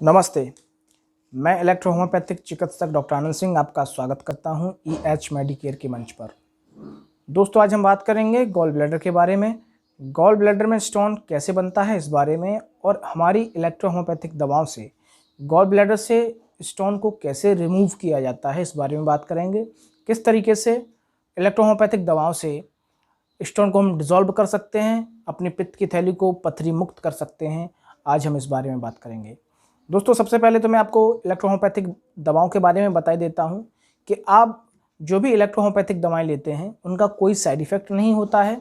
नमस्ते। मैं electro homeopathic चिकित्सक डॉक्टर आनंद सिंह आपका स्वागत करता हूं EH मेडिकेयर के मंच पर। दोस्तों, आज हम बात करेंगे गॉल ब्लैडर के बारे में। गॉल ब्लैडर में स्टोन कैसे बनता है इस बारे में, और हमारी इलेक्ट्रो होम्योपैथिक दवाओं से गॉल ब्लैडर से स्टोन को कैसे रिमूव किया जाता है इस बारे में बात करेंगे। किस तरीके से इलेक्ट्रो होम्योपैथिक दवाओं से स्टोन को हम डिज़ोल्व कर सकते हैं, अपनी पित्त की थैली को पथरी मुक्त कर सकते हैं। आज हम इस बारे में बात करेंगे। दोस्तों, सबसे पहले तो मैं आपको इलेक्ट्रो होम्योपैथिक दवाओं के बारे में बता देता हूं कि आप जो भी इलेक्ट्रो होम्योपैथिक दवाएं लेते हैं उनका कोई साइड इफ़ेक्ट नहीं होता है,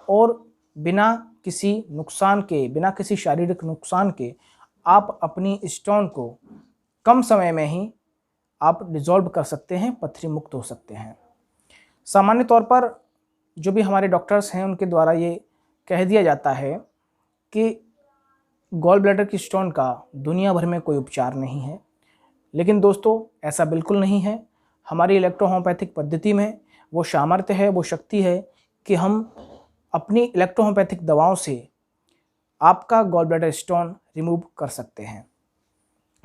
और बिना किसी नुकसान के, बिना किसी शारीरिक नुकसान के आप अपनी स्टोन को कम समय में ही आप डिज़ोल्व कर सकते हैं, पथरी मुक्त हो सकते हैं। सामान्य तौर पर जो भी हमारे डॉक्टर्स हैं उनके द्वारा ये कह दिया जाता है कि गॉल ब्लैडर की स्टोन का दुनिया भर में कोई उपचार नहीं है, लेकिन दोस्तों ऐसा बिल्कुल नहीं है। हमारी इलेक्ट्रो होम्योपैथिक पद्धति में वो सामर्थ्य है, वो शक्ति है कि हम अपनी इलेक्ट्रो होम्योपैथिक दवाओं से आपका गॉल ब्लैडर स्टोन रिमूव कर सकते हैं।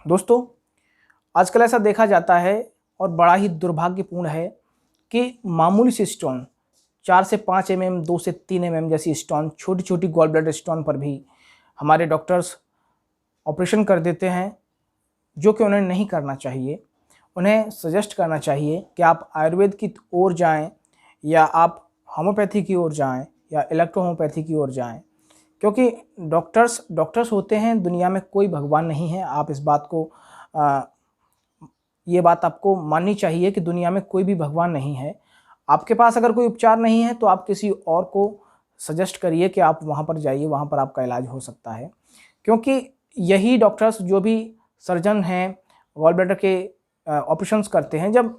दोस्तों, आजकल ऐसा देखा जाता है और बड़ा ही दुर्भाग्यपूर्ण है कि मामूली सी स्टोन 4 से 5 mm, 2 से 3 mm जैसी स्टोन, छोटी छोटी गॉल ब्लैडर स्टोन पर भी हमारे डॉक्टर्स ऑपरेशन कर देते हैं, जो कि उन्हें नहीं करना चाहिए। उन्हें सजेस्ट करना चाहिए कि आप आयुर्वेद की ओर जाएं, या आप होम्योपैथी की ओर जाएं, या इलेक्ट्रो होम्योपैथी की ओर जाएं, क्योंकि डॉक्टर्स होते हैं। दुनिया में कोई भगवान नहीं है। आप इस बात को ये बात आपको माननी चाहिए कि दुनिया में कोई भी भगवान नहीं है। आपके पास अगर कोई उपचार नहीं है तो आप किसी और को सजेस्ट करिए कि आप वहाँ पर जाइए, वहाँ पर आपका इलाज हो सकता है। क्योंकि यही डॉक्टर्स, जो भी सर्जन हैं, गॉल ब्लैडर के ऑपरेशंस करते हैं, जब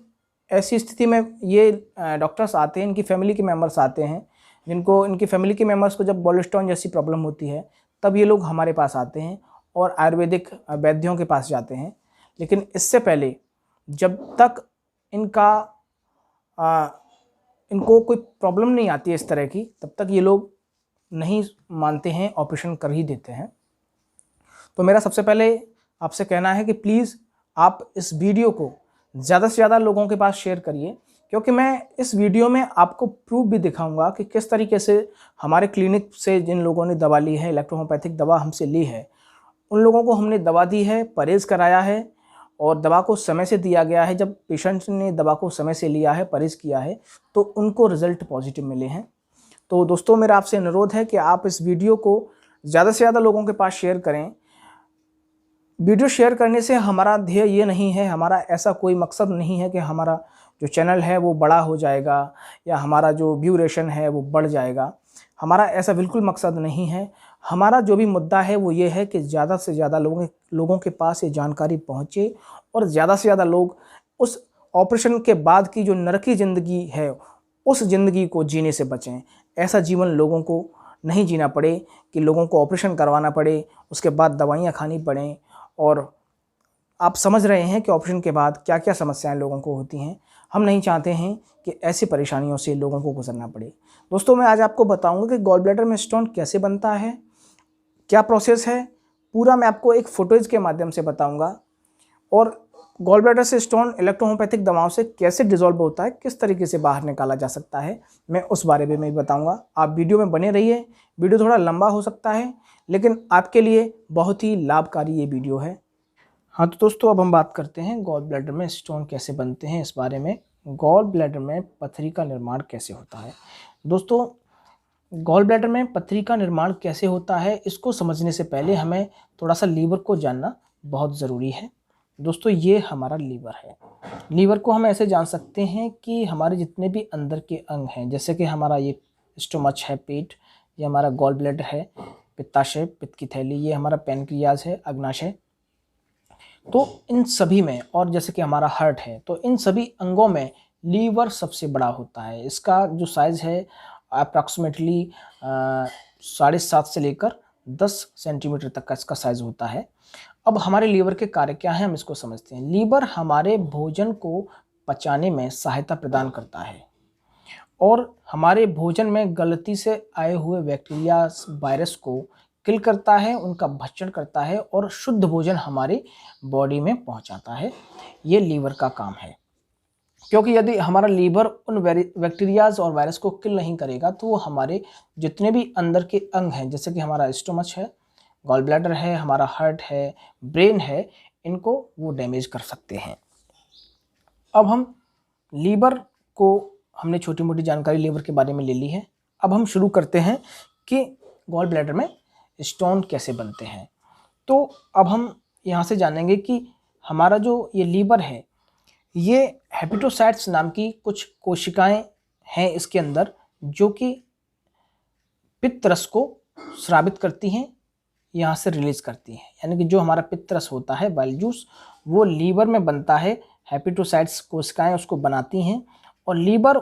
ऐसी स्थिति में ये डॉक्टर्स आते हैं, इनकी फैमिली के मेंबर्स आते हैं, जिनको, इनकी फैमिली के मेंबर्स को जब गॉल स्टोन जैसी प्रॉब्लम होती है, तब ये लोग हमारे पास आते हैं और आयुर्वेदिक वैद्यों के पास जाते हैं। लेकिन इससे पहले जब तक इनको कोई प्रॉब्लम नहीं आती है इस तरह की, तब तक ये लोग नहीं मानते हैं, ऑपरेशन कर ही देते हैं। तो मेरा सबसे पहले आपसे कहना है कि प्लीज़ आप इस वीडियो को ज़्यादा से ज़्यादा लोगों के पास शेयर करिए, क्योंकि मैं इस वीडियो में आपको प्रूफ भी दिखाऊंगा कि किस तरीके से हमारे क्लिनिक से जिन लोगों ने दवा ली है, इलेक्ट्रो होम्योपैथिक दवा हमसे ली है, उन लोगों को हमने दवा दी है, परहेज़ कराया है, और दवा को समय से दिया गया है। जब पेशेंट्स ने दवा को समय से लिया है, परहेज़ किया है, तो उनको रिज़ल्ट पॉजिटिव मिले हैं। तो दोस्तों, मेरा आपसे अनुरोध है कि आप इस वीडियो को ज़्यादा से ज़्यादा लोगों के पास शेयर करें। वीडियो शेयर करने से हमारा ध्येय ये नहीं है, हमारा ऐसा कोई मकसद नहीं है कि हमारा जो चैनल है वो बड़ा हो जाएगा, या हमारा जो व्यूरेशन है वो बढ़ जाएगा। हमारा ऐसा बिल्कुल मकसद नहीं है। हमारा जो भी मुद्दा है वो ये है कि ज़्यादा से ज़्यादा लोगों के पास ये जानकारी पहुँचे, और ज़्यादा से ज़्यादा लोग उस ऑपरेशन के बाद की जो नरकी ज़िंदगी है, उस ज़िंदगी को जीने से बचें। ऐसा जीवन लोगों को नहीं जीना पड़े कि लोगों को ऑपरेशन करवाना पड़े, उसके बाद दवाइयाँ खानी पड़ें, और आप समझ रहे हैं कि ऑपरेशन के बाद क्या क्या समस्याएं लोगों को होती हैं। हम नहीं चाहते हैं कि ऐसी परेशानियों से लोगों को गुजरना पड़े। दोस्तों, मैं आज आपको बताऊंगा कि गॉल ब्लैडर में स्टोन कैसे बनता है, क्या प्रोसेस है, पूरा मैं आपको एक फुटेज के माध्यम से बताऊंगा। और गॉल ब्लैडर से स्टोन इलेक्ट्रो होम्योपैथिक दवाओं से कैसे डिसॉल्व होता है, किस तरीके से बाहर निकाला जा सकता है, मैं उस बारे में भी बताऊंगा। आप वीडियो में बने रहिए। वीडियो थोड़ा लंबा हो सकता है, लेकिन आपके लिए बहुत ही लाभकारी ये वीडियो है। हाँ, तो दोस्तों, अब हम बात करते हैं गॉल ब्लैडर में स्टोन कैसे बनते हैं इस बारे में। गॉल ब्लैडर में पथरी का निर्माण कैसे होता है। दोस्तों, गॉल ब्लैडर में पथरी का निर्माण कैसे होता है, इसको समझने से पहले हमें थोड़ा सा लीवर को जानना बहुत ज़रूरी है। दोस्तों, ये हमारा लीवर है। लीवर को हम ऐसे जान सकते हैं कि हमारे जितने भी अंदर के अंग हैं, जैसे कि हमारा ये स्टोमच है, पेट, ये हमारा गॉल ब्लैडर है, पित्ताशय, पित्त की थैली, ये हमारा पैनक्रियाज है, अग्नाशय। तो इन सभी में, और जैसे कि हमारा हार्ट है, तो इन सभी अंगों में लीवर सबसे बड़ा होता है। इसका जो साइज़ है अप्रॉक्सीमेटली 7.5 से लेकर 10 सेंटीमीटर तक का इसका साइज़ होता है। अब हमारे लीवर के कार्य क्या हैं, हम इसको समझते हैं। लीवर हमारे भोजन को पचाने में सहायता प्रदान करता है, और हमारे भोजन में गलती से आए हुए बैक्टीरिया, वायरस को किल करता है, उनका भक्षण करता है और शुद्ध भोजन हमारे बॉडी में पहुंचाता है। ये लीवर का काम है, क्योंकि यदि हमारा लीवर उन बैक्टीरियाज और वायरस को किल नहीं करेगा तो वो हमारे जितने भी अंदर के अंग हैं, जैसे कि हमारा स्टोमच है, गॉल ब्लैडर है, हमारा हार्ट है, ब्रेन है, इनको वो डैमेज कर सकते हैं। अब हम लीवर को, हमने छोटी मोटी जानकारी लीवर के बारे में ले ली है। अब हम शुरू करते हैं कि गॉल ब्लैडर में स्टोन कैसे बनते हैं। तो अब हम यहाँ से जानेंगे कि हमारा जो ये लीवर है, ये हेपेटोसाइट्स नाम की कुछ कोशिकाएं हैं इसके अंदर, जो कि पित्त रस को स्रावित करती हैं, यहाँ से रिलीज करती हैं। यानी कि जो हमारा पित्त रस होता है, बाइल जूस, वो लीवर में बनता है। हेपेटोसाइट्स कोशिकाएं उसको बनाती हैं और लीवर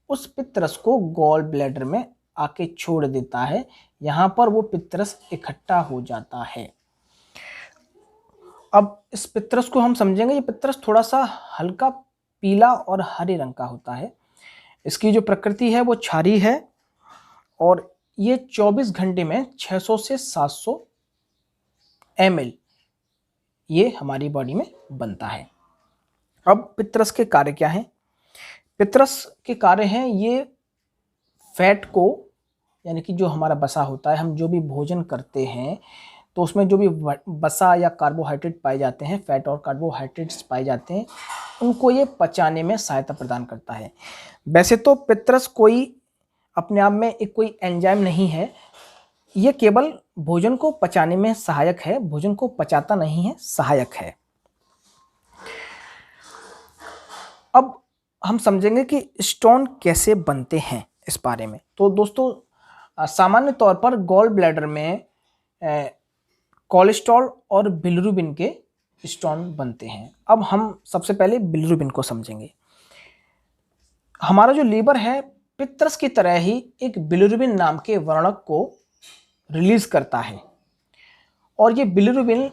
उस पित्त रस को गॉल ब्लैडर में आके छोड़ देता है। यहाँ पर वो पित्त रस इकट्ठा हो जाता है। अब इस पित्त रस को हम समझेंगे। ये पित्त रस थोड़ा सा हल्का पीला और हरे रंग का होता है। इसकी जो प्रकृति है वो क्षारीय है और ये 24 घंटे में 600 से 700 ml ये हमारी बॉडी में बनता है। अब पित्त रस के कार्य क्या हैं? पित्त रस के कार्य हैं, ये फैट को, यानी कि जो हमारा वसा होता है, हम जो भी भोजन करते हैं तो उसमें जो भी वसा या कार्बोहाइड्रेट पाए जाते हैं, फैट और कार्बोहाइड्रेट्स पाए जाते हैं, उनको ये पचाने में सहायता प्रदान करता है। वैसे तो पित्त रस कोई अपने आप में एक कोई एंजाइम नहीं है, ये केवल भोजन को पचाने में सहायक है, भोजन को पचाता नहीं है, सहायक है। अब हम समझेंगे कि स्टोन कैसे बनते हैं इस बारे में। तो दोस्तों, सामान्य तौर पर गॉल ब्लैडर में कोलेस्ट्रॉल और बिलिरुबिन के स्टोन बनते हैं। अब हम सबसे पहले बिलिरुबिन को समझेंगे। हमारा जो लीवर है, पित्त रस की तरह ही एक बिलिरुबिन नाम के वर्णक को रिलीज करता है और ये बिलिरुबिन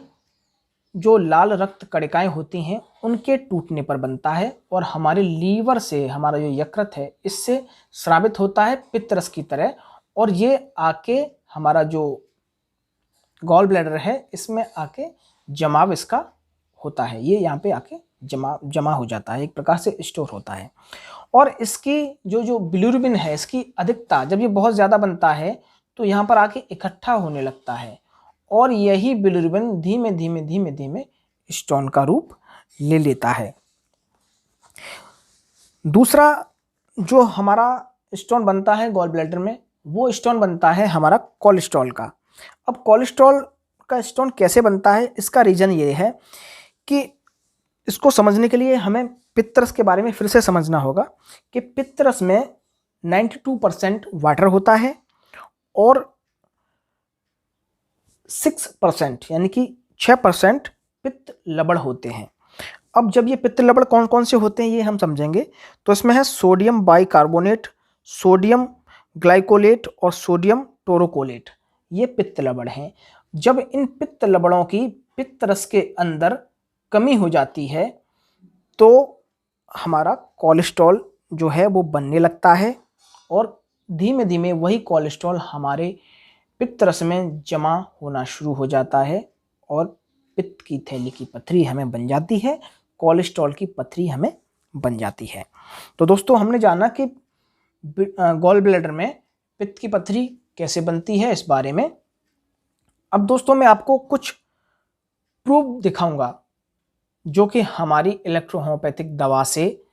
जो लाल रक्त कणिकाएं होती हैं उनके टूटने पर बनता है और हमारे लीवर से, हमारा जो यकृत है, इससे स्रावित होता है पित्त रस की तरह, और ये आके हमारा जो गॉल ब्लैडर है इसमें आके जमाव इसका होता है। ये यहाँ पे आके जमा हो जाता है, एक प्रकार से स्टोर होता है। और इसकी जो बिलिरुबिन है, इसकी अधिकता जब ये बहुत ज़्यादा बनता है तो यहाँ पर आके इकट्ठा होने लगता है और यही बिलिरुबिन धीमे धीमे धीमे धीमे स्टोन का रूप ले लेता है। दूसरा जो हमारा स्टोन बनता है गॉल ब्लैडर में, वो स्टोन बनता है हमारा कोलेस्ट्रॉल का। अब कोलेस्ट्रॉल का स्टोन कैसे बनता है, इसका रीज़न ये है कि इसको समझने के लिए हमें पित्त रस के बारे में फिर से समझना होगा कि पित्त रस में 92% वाटर होता है और 6% यानी कि 6% पित्त लवण होते हैं। अब जब ये पित्त लवण कौन कौन से होते हैं ये हम समझेंगे। तो इसमें है सोडियम बाइकार्बोनेट, सोडियम ग्लाइकोलेट और सोडियम टोरोकोलेट। ये पित्त लवण हैं। जब इन पित्त लवणों की पित्त रस के अंदर कमी हो जाती है तो हमारा कोलेस्ट्रॉल जो है वो बनने लगता है और धीमे धीमे वही कोलेस्ट्रॉल हमारे पित्त रस में जमा होना शुरू हो जाता है और पित्त की थैली की पथरी हमें बन जाती है, कोलेस्ट्रॉल की पथरी हमें बन जाती है। तो दोस्तों, हमने जाना कि गॉल ब्लैडर में पित्त की पथरी कैसे बनती है इस बारे में। अब दोस्तों, मैं आपको कुछ प्रूफ दिखाऊंगा जो कि हमारी इलेक्ट्रोहोम्योपैथिक दवा से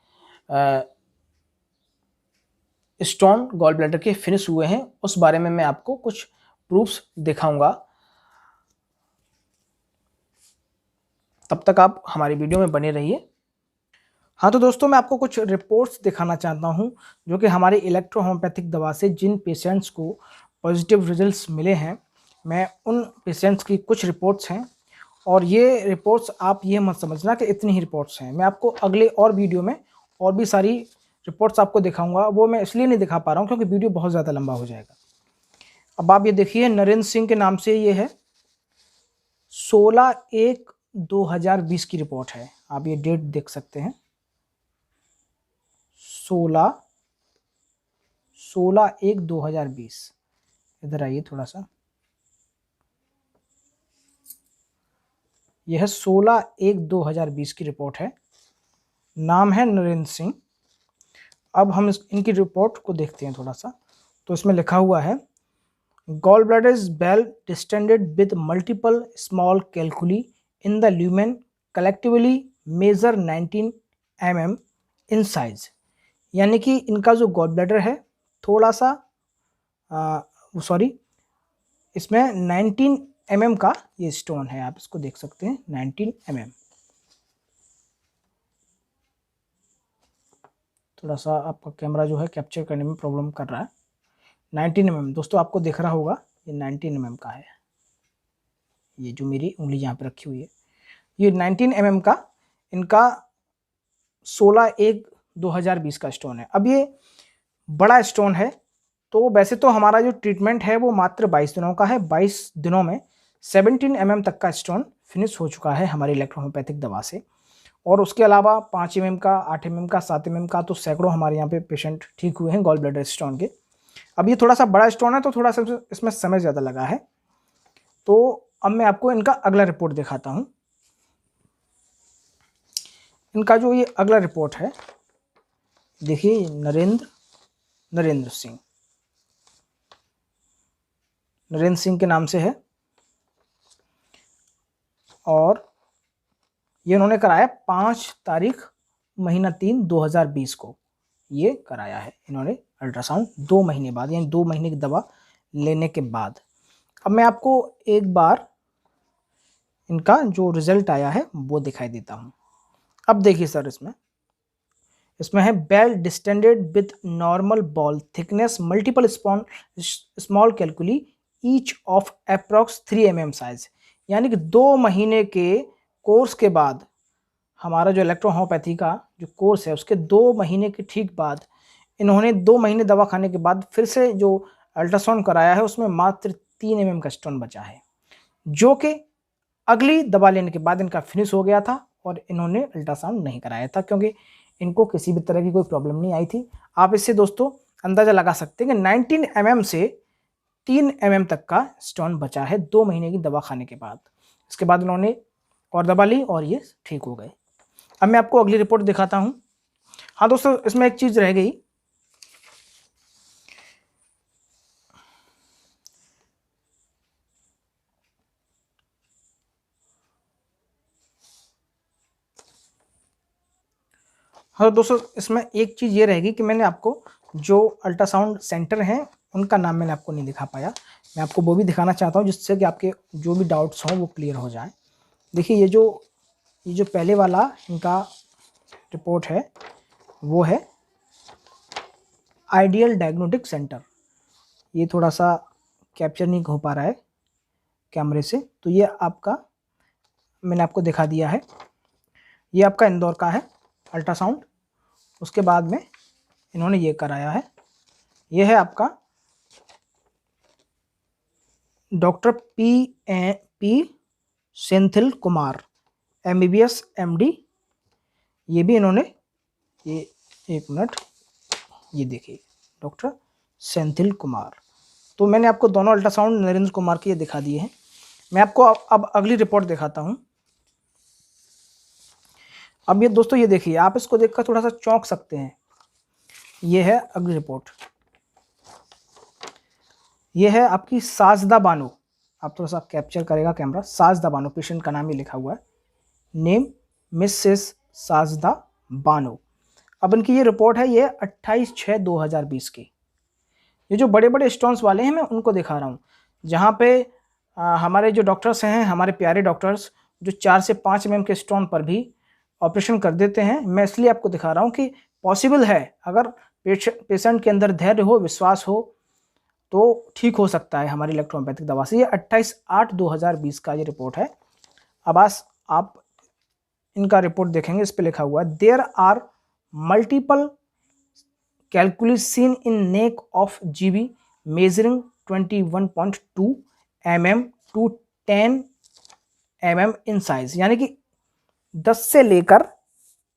स्टोन गॉल ब्लैडर के फिनिश हुए हैं, उस बारे में मैं आपको कुछ प्रूफ्स दिखाऊंगा। तब तक आप हमारी वीडियो में बने रहिए। हाँ, तो दोस्तों, मैं आपको कुछ रिपोर्ट्स दिखाना चाहता हूँ जो कि हमारी इलेक्ट्रोहोम्योपैथिक दवा से जिन पेशेंट्स को पॉजिटिव रिजल्ट्स मिले हैं, मैं उन पेशेंट्स की कुछ रिपोर्ट्स हैं। और ये रिपोर्ट्स आप ये मत समझना कि इतनी ही रिपोर्ट्स हैं, मैं आपको अगले और वीडियो में और भी सारी रिपोर्ट्स आपको दिखाऊंगा। वो मैं इसलिए नहीं दिखा पा रहा हूँ क्योंकि वीडियो बहुत ज़्यादा लंबा हो जाएगा। अब आप ये देखिए, नरेंद्र सिंह के नाम से ये है, 16/1/2020 की रिपोर्ट है। आप ये डेट देख सकते हैं, 16/1/2020। इधर आइए थोड़ा सा, यह 16/1/2020 की रिपोर्ट है। नाम है नरेंद्र सिंह। अब हम इनकी रिपोर्ट को देखते हैं थोड़ा सा। तो इसमें लिखा हुआ है gallbladder is well distended with multiple small calculi in the lumen collectively measure 19 mm in size. यानी कि इनका जो गॉल ब्लैडर है थोड़ा सा इसमें 19 mm का ये स्टोन है। आप इसको देख सकते हैं 19 mm। थोड़ा सा आपका कैमरा जो है कैप्चर करने में प्रॉब्लम कर रहा है। 19 mm दोस्तों आपको दिख रहा होगा, ये 19 mm का है। ये जो मेरी उंगली यहाँ पे रखी हुई है ये 19 mm का इनका 16/1/2020 का स्टोन है। अब ये बड़ा स्टोन है, तो वैसे तो हमारा जो ट्रीटमेंट है वो मात्र 22 दिनों का है। 22 दिनों में 17 mm तक का स्टोन फिनिश हो चुका है हमारी इलेक्ट्रोहोम्योपैथिक दवा से। और उसके अलावा 5 mm का, 8 mm का, 7 mm का तो सैकड़ों हमारे यहाँ पे पेशेंट ठीक हुए हैं गॉल ब्लैडर स्टोन के। अब ये थोड़ा सा बड़ा स्टोन है तो थोड़ा सा इसमें समय ज़्यादा लगा है। तो अब मैं आपको इनका अगला रिपोर्ट दिखाता हूँ। इनका जो ये अगला रिपोर्ट है, देखिए नरेंद्र सिंह के नाम से है। और ये उन्होंने कराया 5 तारीख महीना 3 2020 को ये कराया है इन्होंने अल्ट्रासाउंड 2 महीने बाद, यानी 2 महीने की दवा लेने के बाद। अब मैं आपको एक बार इनका जो रिजल्ट आया है वो दिखाई देता हूँ। अब देखिए सर, इसमें है well distended with normal ball thickness multiple small calculi each of approx 3 mm size. यानी कि 2 महीने के कोर्स के बाद, हमारा जो इलेक्ट्रोहोम्योपैथी का जो कोर्स है उसके 2 महीने के ठीक बाद इन्होंने 2 महीने दवा खाने के बाद फिर से जो अल्ट्रासाउंड कराया है उसमें मात्र 3 mm का स्टोन बचा है, जो कि अगली दवा लेने के बाद इनका फिनिश हो गया था। और इन्होंने अल्ट्रासाउंड नहीं कराया था क्योंकि इनको किसी भी तरह की कोई प्रॉब्लम नहीं आई थी। आप इससे दोस्तों अंदाज़ा लगा सकते हैं कि 19 mm से 3 mm तक का स्टोन बचा है 2 महीने की दवा खाने के बाद। इसके बाद इन्होंने और दवा ली और ये ठीक हो गए। अब मैं आपको अगली रिपोर्ट दिखाता हूं। हाँ दोस्तों, इसमें एक चीज रह गई। हाँ दोस्तों, इसमें एक चीज ये रहेगी कि मैंने आपको जो अल्ट्रासाउंड सेंटर हैं उनका नाम मैंने आपको नहीं दिखा पाया। मैं आपको वो भी दिखाना चाहता हूँ जिससे कि आपके जो भी डाउट्स हों वो क्लियर हो जाए। देखिए ये जो पहले वाला इनका रिपोर्ट है वो है आइडियल डायग्नोस्टिक सेंटर। ये थोड़ा सा कैप्चर नहीं हो पा रहा है कैमरे से, तो ये आपका मैंने आपको दिखा दिया है। ये आपका इंदौर का है अल्ट्रासाउंड। उसके बाद में इन्होंने ये कराया है। ये है आपका doctor P Senthil Kumar MBBS MD। ये भी इन्होंने ये एक मिनट, ये देखिए डॉक्टर सेंथिल कुमार। तो मैंने आपको दोनों अल्ट्रासाउंड नरेंद्र कुमार के ये दिखा दिए हैं। मैं आपको अब अगली रिपोर्ट दिखाता हूं। अब ये दोस्तों ये देखिए, आप इसको देखकर थोड़ा सा चौंक सकते हैं। ये है अगली रिपोर्ट। ये है आपकी साजदा बानो। आप थोड़ा सा कैप्चर करेगा कैमरा। साजदा बानो पेशेंट का नाम ही लिखा हुआ है, नेम मिसेस साजदा बानो। अब इनकी ये रिपोर्ट है, ये 28/6/2020 की। ये जो बड़े बड़े स्टोन्स वाले हैं मैं उनको दिखा रहा हूँ, जहाँ पे हमारे जो डॉक्टर्स हैं, हमारे प्यारे डॉक्टर्स, जो 4 से 5 mm के स्टोन पर भी ऑपरेशन कर देते हैं। मैं इसलिए आपको दिखा रहा हूँ कि पॉसिबल है, अगर पेशेंट के अंदर धैर्य हो, विश्वास हो, तो ठीक हो सकता है हमारी इलेक्ट्रोहोम्योपैथिक दवा से। ये 28/8/2020 का ये रिपोर्ट है। अब आप इनका रिपोर्ट देखेंगे, इस पे लिखा हुआ है there are multiple calculation in neck of GB measuring 21.2 mm to 10 mm in size. यानी कि 10 से लेकर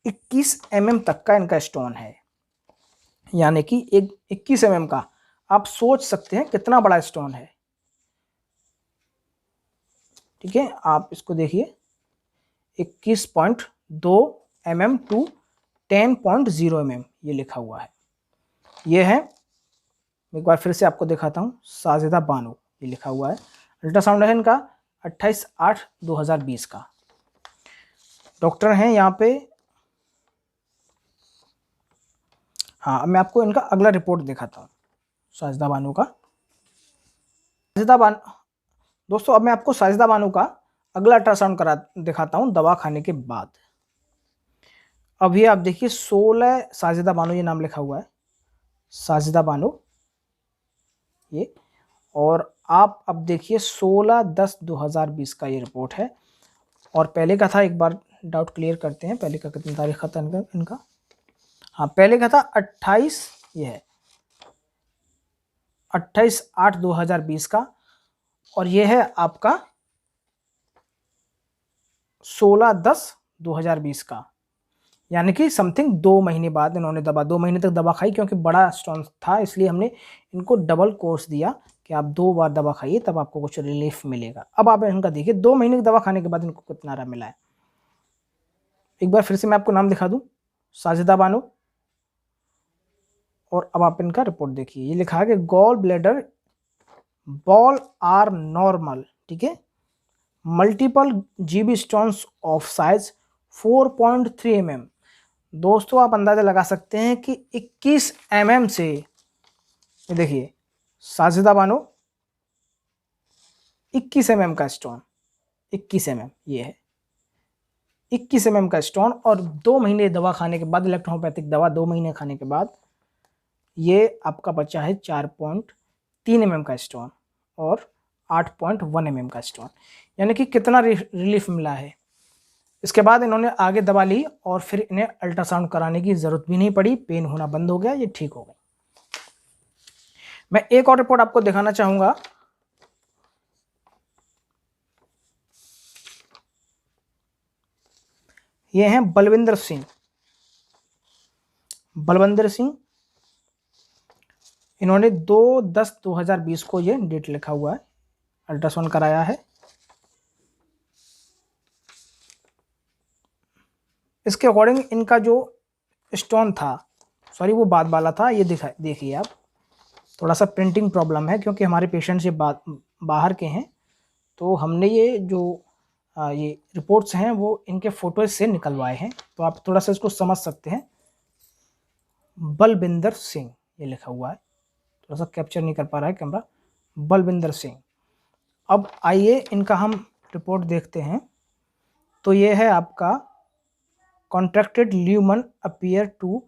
21 mm तक का इनका स्टोन है। यानी कि 21 mm का, आप सोच सकते हैं कितना बड़ा स्टोन है। ठीक है, आप इसको देखिए, 21.2 mm टू 10.0 mm ये लिखा हुआ है। ये है, एक बार फिर से आपको दिखाता हूँ, साजिदा बानो ये लिखा हुआ है। अल्ट्रासाउंड है इनका 28/8/2020 का। डॉक्टर हैं यहाँ पे। हाँ, अब मैं आपको इनका अगला रिपोर्ट दिखाता हूँ साजिदा बानो का। साजिदा बानो दोस्तों, अब मैं आपको साजिदा बानो का अगला अल्ट्रासाउंड दिखाता हूँ दवा खाने के बाद। अभी आप देखिए 16 साजिदा बानो ये नाम लिखा हुआ है, साजिदा बानो ये। और आप अब देखिए 16/10/2020 का ये रिपोर्ट है। और पहले का था, एक बार डाउट क्लियर करते हैं, पहले का कितनी तारीख था इनका। हाँ, पहले का था 28, ये है 28/8/2020 का। और ये है आपका 16/10/2020 का, यानी कि समथिंग 2 महीने बाद इन्होंने 2 महीने तक दवा खाई, क्योंकि बड़ा स्टोन था इसलिए हमने इनको डबल कोर्स दिया कि आप 2 बार दवा खाइए तब आपको कुछ रिलीफ मिलेगा। अब आप इनका देखिए 2 महीने की दवा खाने के बाद इनको कितना आराम मिला है। एक बार फिर से मैं आपको नाम दिखा दूं, साजिदा बानो। और अब आप इनका रिपोर्ट देखिए, ये लिखा है कि gallbladder wall are normal, ठीक है, multiple GB stones of size 4.3 mm। दोस्तों आप अंदाजा लगा सकते हैं कि 21 mm से, ये देखिए साजिदा बानो 21 mm का स्टोन, 21 mm ये है 21 mm का स्टोन। और 2 महीने दवा खाने के बाद, इलेक्ट्रोहोम्योपैथिक दवा 2 महीने खाने के बाद ये आपका बच्चा है 4.3 mm का स्टोन और 8.1 mm का स्टोन, यानी कि कितना रिलीफ मिला है। इसके बाद इन्होंने आगे दवा ली और फिर इन्हें अल्ट्रासाउंड कराने की जरूरत भी नहीं पड़ी, पेन होना बंद हो गया, ये ठीक हो गए। मैं एक और रिपोर्ट आपको दिखाना चाहूंगा। ये हैं बलविंदर सिंह। बलविंदर सिंह, इन्होंने 2/10/2020 को ये डेट लिखा हुआ है, अल्ट्रासाउंड कराया है। इसके अकॉर्डिंग इनका जो स्टोन था, सॉरी वो बाद वाला था, ये देखिए आप, थोड़ा सा प्रिंटिंग प्रॉब्लम है क्योंकि हमारे पेशेंट से बाहर के हैं, तो हमने ये जो ये रिपोर्ट्स हैं वो इनके फोटोज से निकलवाए हैं, तो आप थोड़ा सा इसको समझ सकते हैं। बलविंदर सिंह ये लिखा हुआ है, थोड़ा सा कैप्चर नहीं कर पा रहा है कैमरा, बलविंदर सिंह। अब आइए इनका हम रिपोर्ट देखते हैं। तो ये है आपका contracted lumen appear to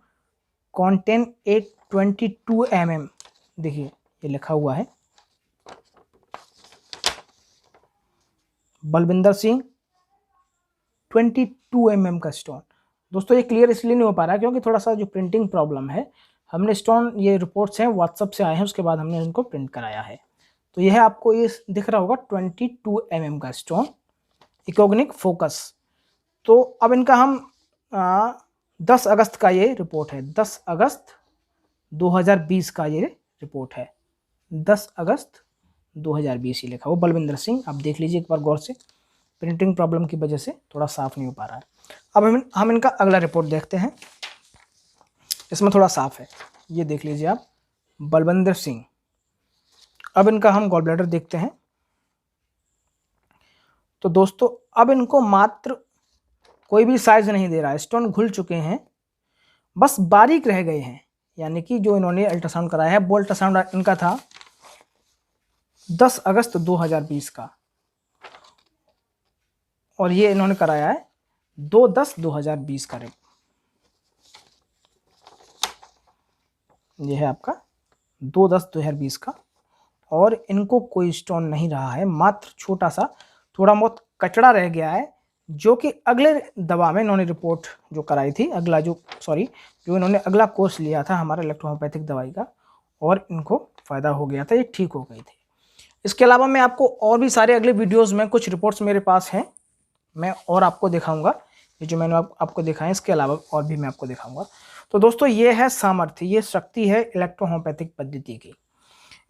contain 822 mm, देखिए ये लिखा हुआ है बलविंदर सिंह 22 mm का स्टोन। दोस्तों ये क्लियर इसलिए नहीं हो पा रहा है क्योंकि थोड़ा सा जो प्रिंटिंग प्रॉब्लम है, हमने स्टोन, ये रिपोर्ट्स हैं व्हाट्सएप से आए हैं, उसके बाद हमने इनको प्रिंट कराया है। तो यह आपको ये दिख रहा होगा 22 mm का स्टोन, इकोगनिक फोकस। तो अब इनका हम 10 अगस्त का ये रिपोर्ट है, 10 अगस्त 2020 का ये रिपोर्ट है, 10 अगस्त 2020 ही लिखा हो बलविंदर सिंह। आप देख लीजिए एक बार गौर से, प्रिंटिंग प्रॉब्लम की वजह से थोड़ा साफ नहीं हो पा रहा है। अब हम इनका अगला रिपोर्ट देखते हैं, इसमें थोड़ा साफ है, ये देख लीजिए आप, बलविंदर सिंह। अब इनका हम गॉल ब्लैडर देखते हैं। तो दोस्तों अब इनको मात्र कोई भी साइज नहीं दे रहा है, स्टोन घुल चुके हैं, बस बारीक रह गए हैं, यानी कि जो इन्होंने अल्ट्रासाउंड कराया है वो अल्ट्रासाउंड इनका था 10 अगस्त 2020 का, और ये इन्होंने कराया है 2/10/2020 का। ये है आपका 2/10/2020 का, और इनको कोई स्टोन नहीं रहा है, मात्र छोटा सा थोड़ा बहुत कचड़ा रह गया है, जो कि अगले दवा में इन्होंने रिपोर्ट जो कराई थी, जो इन्होंने अगला कोर्स लिया था हमारा इलेक्ट्रोहोम्योपैथिक दवाई का, और इनको फ़ायदा हो गया था, ये ठीक हो गई थी। इसके अलावा मैं आपको और भी सारे अगले वीडियोस में कुछ रिपोर्ट्स मेरे पास हैं, मैं और आपको दिखाऊंगा। ये जो मैंने आपको दिखाए इसके अलावा और भी मैं आपको दिखाऊंगा। तो दोस्तों ये है सामर्थ्य, ये शक्ति है इलेक्ट्रोहोम्योपैथिक पद्धति की।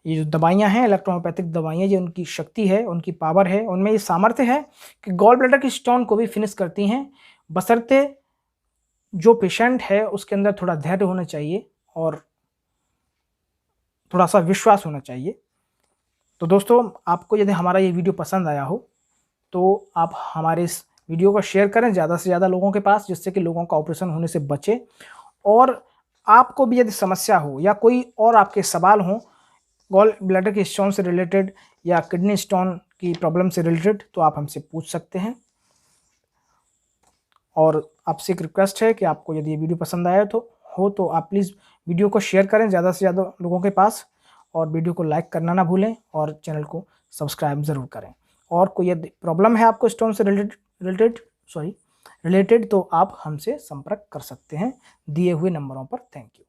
ये जो दवाइयाँ हैं, इलेक्ट्रोहोम्योपैथिक दवाइयाँ, ये उनकी शक्ति है, उनकी पावर है, उनमें ये सामर्थ्य है कि गॉल ब्लैडर की स्टोन को भी फिनिश करती हैं, बशर्ते जो पेशेंट है उसके अंदर थोड़ा धैर्य होना चाहिए और थोड़ा सा विश्वास होना चाहिए। तो दोस्तों, आपको यदि हमारा ये वीडियो पसंद आया हो तो आप हमारे इस वीडियो को शेयर करें ज़्यादा से ज़्यादा लोगों के पास, जिससे कि लोगों का ऑपरेशन होने से बचे। और आपको भी यदि समस्या हो या कोई और आपके सवाल हों गॉल ब्लैडर के स्टोन से रिलेटेड या किडनी स्टोन की प्रॉब्लम से रिलेटेड, तो आप हमसे पूछ सकते हैं। और आपसे एक रिक्वेस्ट है कि आपको यदि ये वीडियो पसंद आया तो आप प्लीज़ वीडियो को शेयर करें ज़्यादा से ज़्यादा लोगों के पास, और वीडियो को लाइक करना ना भूलें और चैनल को सब्सक्राइब ज़रूर करें। और कोई यदि प्रॉब्लम है आपको स्टोन से रिलेटेड तो आप हमसे संपर्क कर सकते हैं दिए हुए नंबरों पर। Thank you.